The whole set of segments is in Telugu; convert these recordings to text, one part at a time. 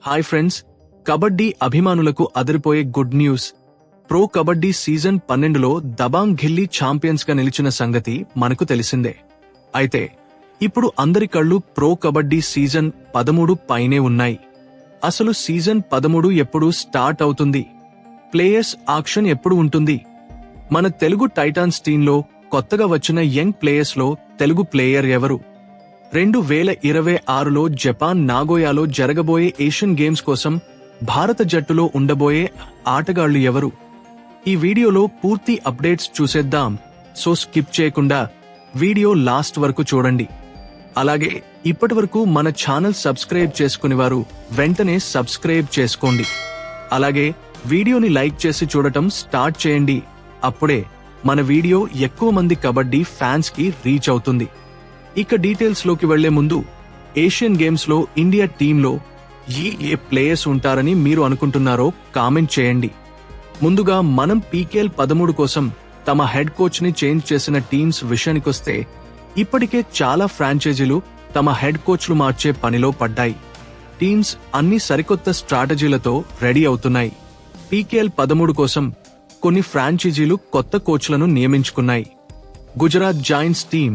హాయ్ ఫ్రెండ్స్, కబడ్డీ అభిమానులకు అదిరిపోయే good news. Pro kabaddi season 12లో దబాంగ్ ఘిల్లీ ఛాంపియన్స్ గా నిలిచిన సంగతి మనకు తెలిసిందే. అయితే ఇప్పుడు అందరి కళ్ళు ప్రో కబడ్డీ సీజన్ 13 పైనే ఉన్నాయి. అసలు సీజన్ 13 ఎప్పుడు స్టార్ట్ అవుతుంది? ప్లేయర్స్ ఆక్షన్ ఎప్పుడు ఉంటుంది? మన తెలుగు టైటాన్స్ టీంలో కొత్తగా వచ్చిన యంగ్ ప్లేయర్స్ లో తెలుగు ప్లేయర్ ఎవరు? 2026లో జపాన్ నాగోయాలో జరగబోయే ఏషియన్ గేమ్స్ కోసం భారత జట్టులో ఉండబోయే ఆటగాళ్లు ఎవరు? ఈ వీడియోలో పూర్తి అప్డేట్స్ చూసేద్దాం. సో స్కిప్ చేయకుండా వీడియో లాస్ట్ వరకు చూడండి. అలాగే ఇప్పటివరకు మన ఛానల్ సబ్స్క్రైబ్ చేసుకునేవారు వెంటనే సబ్స్క్రైబ్ చేసుకోండి. అలాగే వీడియోని లైక్ చేసి చూడటం స్టార్ట్ చేయండి. అప్పుడే మన వీడియో ఎక్కువ మంది కబడ్డీ ఫ్యాన్స్ కి రీచ్ అవుతుంది. ఇక డీటెయిల్స్ లోకి వెళ్లే ముందు ఏషియన్ గేమ్స్ లో ఇండియా టీంలో ఏ ప్లేయర్స్ ఉంటారని మీరు అనుకుంటున్నారో కామెంట్ చేయండి. ముందుగా మనం PKL 13 కోసం తమ హెడ్ కోచ్ ని చేంజ్ చేసిన టీమ్స్ విషయానికొస్తే ఇప్పటికే చాలా ఫ్రాంచైజీలు తమ హెడ్ కోచ్లు మార్చే పనిలో పడ్డాయి. టీమ్స్ అన్ని సరికొత్త స్ట్రాటజీలతో రెడీ అవుతున్నాయి. PKL 13 కోసం కొన్ని ఫ్రాంచైజీలు కొత్త కోచ్లను నియమించుకున్నాయి. గుజరాత్ జాయింట్స్ టీం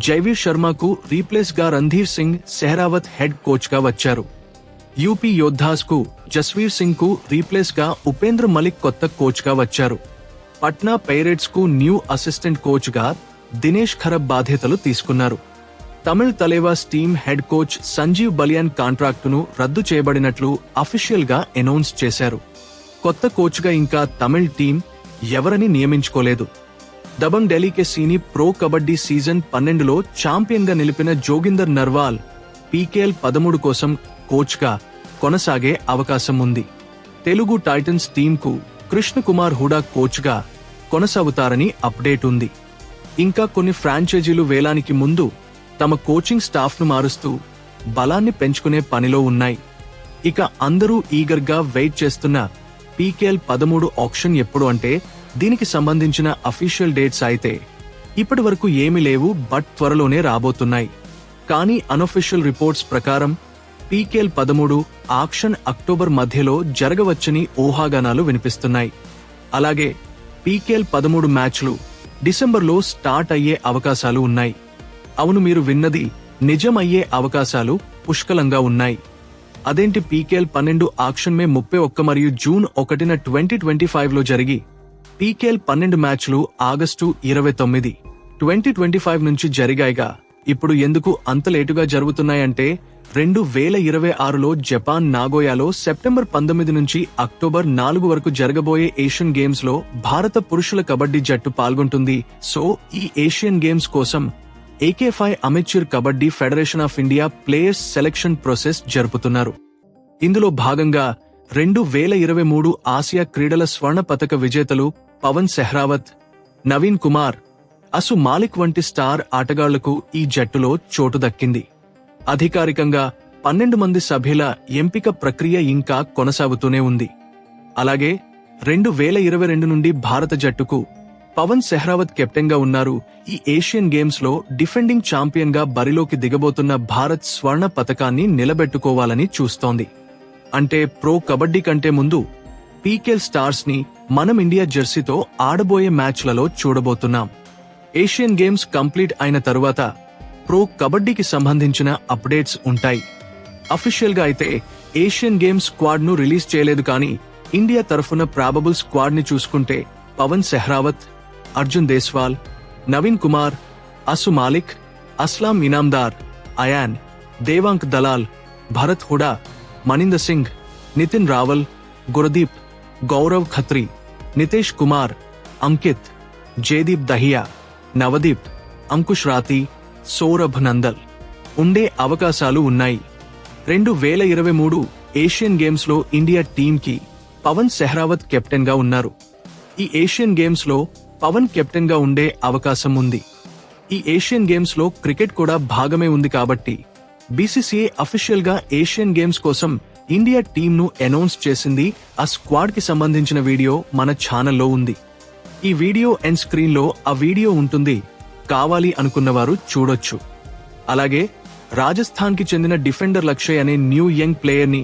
జైవీర్ శర్మకు రీప్లేస్ గా రణ్ధీర్ సింగ్ సెహ్రావత్ హెడ్ కోచ్ గా వచ్చారు. యూపీ యోద్ధాస్ కు జస్వీర్ సింగ్ కు రీప్లేస్ గా ఉపేంద్ర మలిక్ కొత్త కోచ్ గా వచ్చారు. పట్నా పైరేట్స్ కు న్యూ అసిస్టెంట్ కోచ్ గా దినేష్ ఖరబ్ బాధ్యతలు తీసుకున్నారు. Tamil Thalaivas team head coach Sanjeev Baliyan కాంట్రాక్టును రద్దు చేయబడినట్లు అఫీషియల్ గా అనౌన్స్ చేశారు. కొత్త కోచ్ గా ఇంకా తమిళ్ టీం ఎవరని నియమించుకోలేదు. దబంగ్ డెలికేసీని ప్రో కబడ్డీ సీజన్ 12లో ఛాంపియన్ గా నిలిపిన జోగిందర్ నర్వాల్ PKL 13 కోసం కోచ్ గా కొనసాగే అవకాశం ఉంది. తెలుగు టైటన్స్ టీం కు కృష్ణ కుమార్ హుడా కోచ్ గా కొనసాగుతారని అప్డేట్ ఉంది. ఇంకా కొన్ని ఫ్రాంచైజీలు వేలానికి ముందు తమ కోచింగ్ స్టాఫ్ ను మారుస్తూ బలాన్ని పెంచుకునే పనిలో ఉన్నాయి. ఇక అందరూ ఈగర్ గా వెయిట్ చేస్తున్న PKL 13 ఆక్షన్ ఎప్పుడు అంటే దీనికి సంబంధించిన అఫీషియల్ డేట్స్ అయితే ఇప్పటి వరకు ఏమీ లేవు, బట్ త్వరలోనే రాబోతున్నాయి. కానీ అనఫీషియల్ రిపోర్ట్స్ ప్రకారం PKL 13 ఆక్షన్ అక్టోబర్ మధ్యలో జరగవచ్చని ఊహాగానాలు వినిపిస్తున్నాయి. అలాగే PKL 13 మ్యాచ్లు డిసెంబర్లో స్టార్ట్ అయ్యే అవకాశాలు ఉన్నాయి. అవును, మీరు విన్నది నిజం, అయ్యే అవకాశాలు పుష్కలంగా ఉన్నాయి. అదేంటి? PKL 12 ఆక్షన్ మే 31 మరియు జూన్ 1న 2025లో జరిగి PKL 12 మ్యాచ్లు ఆగస్టు 29, 2025 నుంచి జరిగాయిగా. ఇప్పుడు ఎందుకు అంత లేటుగా జరుగుతున్నాయంటే 2026లో జపాన్ నాగోయాలో సెప్టెంబర్ 19 నుంచి అక్టోబర్ 4 వరకు జరగబోయే ఏషియన్ గేమ్స్ లో భారత పురుషుల కబడ్డీ జట్టు పాల్గొంటుంది. సో ఈ ఏషియన్ గేమ్స్ కోసం AK5 amateur kabaddi federation of India players selection process జరుపుతున్నారు. ఇందులో భాగంగా 2023 ఆసియా క్రీడల స్వర్ణ పతక విజేతలు పవన్ సెహ్రావత్, నవీన్ కుమార్, అసు మాలిక్ వంటి స్టార్ ఆటగాళ్లకు ఈ జట్టులో చోటు దక్కింది. అధికారికంగా 12 మంది సభ్యుల ఎంపిక ప్రక్రియ ఇంకా కొనసాగుతూనే ఉంది. అలాగే 2022 నుండి భారత జట్టుకు పవన్ సెహ్రావత్ కెప్టెన్ గా ఉన్నారు. ఈ ఏషియన్ గేమ్స్ లో డిఫెండింగ్ ఛాంపియన్ గా బరిలోకి దిగబోతున్న భారత్ స్వర్ణ పతకాన్ని నిలబెట్టుకోవాలని చూస్తోంది. అంటే ప్రో కబడ్డీ కంటే ముందు PKL స్టార్స్ ని మనం ఇండియా జెర్సీతో ఆడబోయే మ్యాచ్లలో చూడబోతున్నాం. ఏషియన్ గేమ్స్ కంప్లీట్ అయిన తరువాత ప్రో కబడ్డీకి సంబంధించిన అప్డేట్స్ ఉంటాయి. అఫీషియల్ గా అయితే ఏషియన్ గేమ్స్ స్క్వాడ్ ను రిలీజ్ చేయలేదు, కానీ ఇండియా తరఫున ప్రాబబుల్ స్క్వాడ్ ని చూసుకుంటే పవన్ సెహ్రావత్, అర్జున్ దేశ్వాల్, నవీన్ కుమార్, అసు మాలిక్, అస్లాం ఇనామ్దార్, అయాన్, దేవాంక్ దలాల్, భరత్ హుడా, మనిందర్ సింగ్, నితిన్ రావల్, గురదీప్, గౌరవ్ ఖత్రీ, నితేష్ కుమార్, అంకిత్, జయదీప్ దహియా, నవదీప్, అంకుష్ రాతి, సౌరభ్ నందల్ ఉండే అవకాశాలు ఉన్నాయి. 2023 ఏషియన్ గేమ్స్ లో ఇండియా టీమ్ కి పవన్ సెహ్రావత్ కెప్టెన్ గా ఉన్నారు. ఈ ఏషియన్ గేమ్స్ లో పవన్ కెప్టెన్ గా ఉండే అవకాశం ఉంది. ఈ ఏషియన్ గేమ్స్ లో క్రికెట్ కూడా భాగమే ఉంది కాబట్టి BCCI అఫీషియల్ గా ఏషియన్ గేమ్స్ కోసం ఇండియా టీమ్ ను అనౌన్స్ చేసింది. ఆ స్క్వాడ్ కి సంబంధించిన వీడియో మన ఛానల్లో ఉంది. ఈ వీడియో ఎండ్ స్క్రీన్ లో ఆ వీడియో ఉంటుంది, కావాలి అనుకున్నవారు చూడొచ్చు. అలాగే రాజస్థాన్ కి చెందిన డిఫెండర్ లక్షయ్ అనే న్యూ యంగ్ ప్లేయర్ ని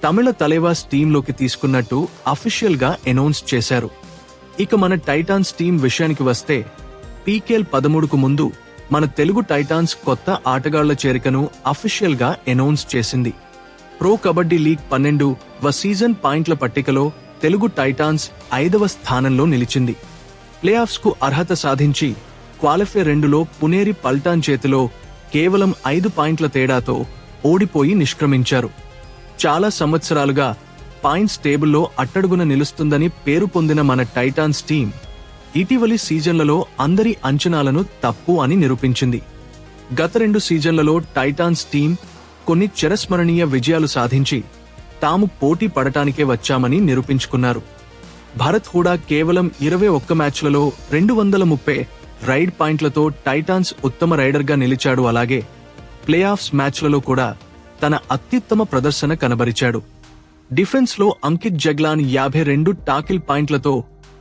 తమిళ తలేవాస్ టీంలోకి తీసుకున్నట్టు అఫీషియల్ గా అనౌన్స్ చేశారు. ఇక మన టైటాన్స్ టీం విషయానికి వస్తే పీకేఎల్ 13కు ముందు మన తెలుగు టైటాన్స్ కొత్త ఆటగాళ్ల చేరికను అఫీషియల్ గా అనౌన్స్ చేసింది. ప్రో కబడ్డీ లీగ్ 12వ సీజన్ పాయింట్ల పట్టికలో తెలుగు టైటాన్స్ 5వ స్థానంలో నిలిచింది. ప్లేఆఫ్స్ కు అర్హత సాధించి క్వాలిఫైర్ 2లో పునేరి పల్టాన్ చేతిలో కేవలం 5 పాయింట్ల తేడాతో ఓడిపోయి నిష్క్రమించారు. చాలా సంవత్సరాలుగా పాయింట్స్ టేబుల్లో అట్టడుగున నిలుస్తుందని పేరు పొందిన మన టైటాన్స్ టీం ఇటీవలి సీజన్లలో అందరి అంచనాలను తప్పు అని నిరూపించింది. గత 2 సీజన్లలో టైటాన్స్ టీం కొన్ని చిరస్మరణీయ విజయాలు సాధించి తాము పోటీ పడటానికే వచ్చామని నిరూపించుకున్నారు. భరత్ హూడా కేవలం 21 మ్యాచ్లలో 230 రైడ్ పాయింట్లతో టైటాన్స్ ఉత్తమ రైడర్గా నిలిచాడు. అలాగే ప్లేఆఫ్స్ మ్యాచ్లలో కూడా తన అత్యుత్తమ ప్రదర్శన కనబరిచాడు. డిఫెన్స్ లో అంకిత్ జగ్లాన్ 52 టాకిల్ పాయింట్లతో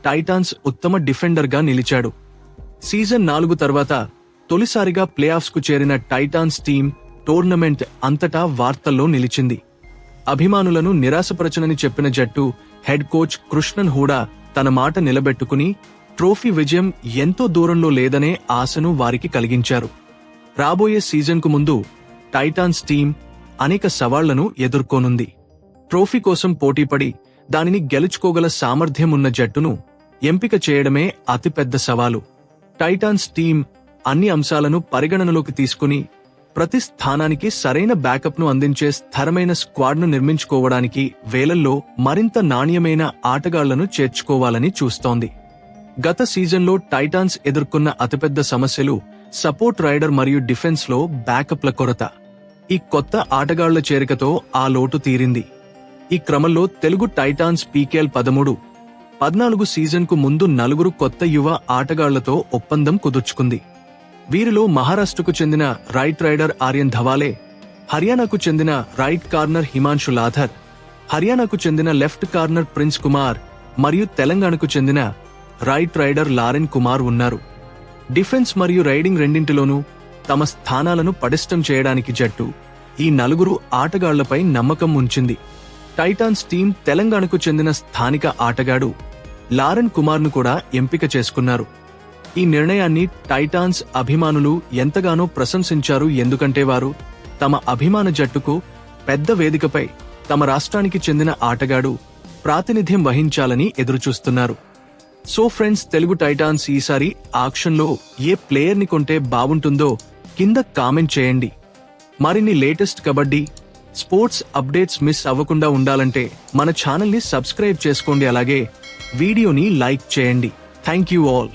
టైటాన్స్ ఉత్తమ డిఫెండర్ గా నిలిచాడు. సీజన్ 4 తర్వాత తొలిసారిగా ప్లేఆఫ్స్ కు చేరిన టైటాన్స్ టీం టోర్నమెంట్ అంతటా వార్తల్లో నిలిచింది. అభిమానులను నిరాశపరచనని చెప్పిన జట్టు హెడ్ కోచ్ కృష్ణన్ హూడా తన మాట నిలబెట్టుకుని ట్రోఫీ విజయం ఎంతో దూరంలో లేదనే ఆశను వారికి కలిగించారు. రాబోయే సీజన్ కు ముందు టైటాన్స్ టీం అనేక సవాళ్లను ఎదుర్కోనుంది. ట్రోఫీ కోసం పోటీపడి దానిని గెలుచుకోగల సామర్థ్యం ఉన్న జట్టును ఎంపిక చేయడమే అతిపెద్ద సవాలు. టైటాన్స్ టీం అన్ని అంశాలను పరిగణనలోకి తీసుకుని ప్రతి స్థానానికి సరైన బ్యాకప్ను అందించే స్థిరమైన స్క్వాడ్ను నిర్మించుకోవడానికి వేలల్లో మరింత నాణ్యమైన ఆటగాళ్లను చేర్చుకోవాలని చూస్తోంది. గత సీజన్లో టైటాన్స్ ఎదుర్కొన్న అతిపెద్ద సమస్యలు సపోర్ట్ రైడర్ మరియు డిఫెన్స్ లో బ్యాకప్ల కొరత. ఈ కొత్త ఆటగాళ్ల చేరికతో ఆ లోటు తీరింది. ఈ క్రమంలో తెలుగు టైటాన్స్ పీకేఎల్ 13-14 సీజన్ కు ముందు 4 కొత్త యువ ఆటగాళ్లతో ఒప్పందం కుదుర్చుకుంది. వీరిలో మహారాష్ట్రకు చెందిన రైట్ రైడర్ ఆర్యన్ ధవాలే, హర్యానాకు చెందిన రైట్ కార్నర్ హిమాన్షు లాథర్, హర్యానాకు చెందిన లెఫ్ట్ కార్నర్ ప్రిన్స్ కుమార్ మరియు తెలంగాణకు చెందిన రైట్ రైడర్ లారెన్ కుమార్ ఉన్నారు. డిఫెన్స్ మరియు రైడింగ్ రెండింటిలోనూ తమ స్థానాలను పటిష్టం చేయడానికి జట్టు ఈ 4 ఆటగాళ్లపై నమ్మకం ఉంచింది. టైటాన్స్ టీం తెలంగాణకు చెందిన స్థానిక ఆటగాడు లారెన్ కుమార్ను కూడా ఎంపిక చేసుకున్నారు. ఈ నిర్ణయాన్ని టైటాన్స్ అభిమానులు ఎంతగానో ప్రశంసించారు. ఎందుకంటే వారు తమ అభిమాన జట్టుకు పెద్ద వేదికపై తమ రాష్ట్రానికి చెందిన ఆటగాడు ప్రాతినిధ్యం వహించాలని ఎదురుచూస్తున్నారు. సో ఫ్రెండ్స్, తెలుగు టైటాన్స్ ఈసారి ఆక్షన్లో ఏ ప్లేయర్ని కొంటే బాగుంటుందో కింద కామెంట్ చేయండి. మరిన్ని latest kabaddi sports updates miss అవ్వకుండా ఉండాలంటే మన ఛానల్ని సబ్స్క్రైబ్ చేసుకోండి. అలాగే వీడియోని లైక్ చేయండి. Thank you all.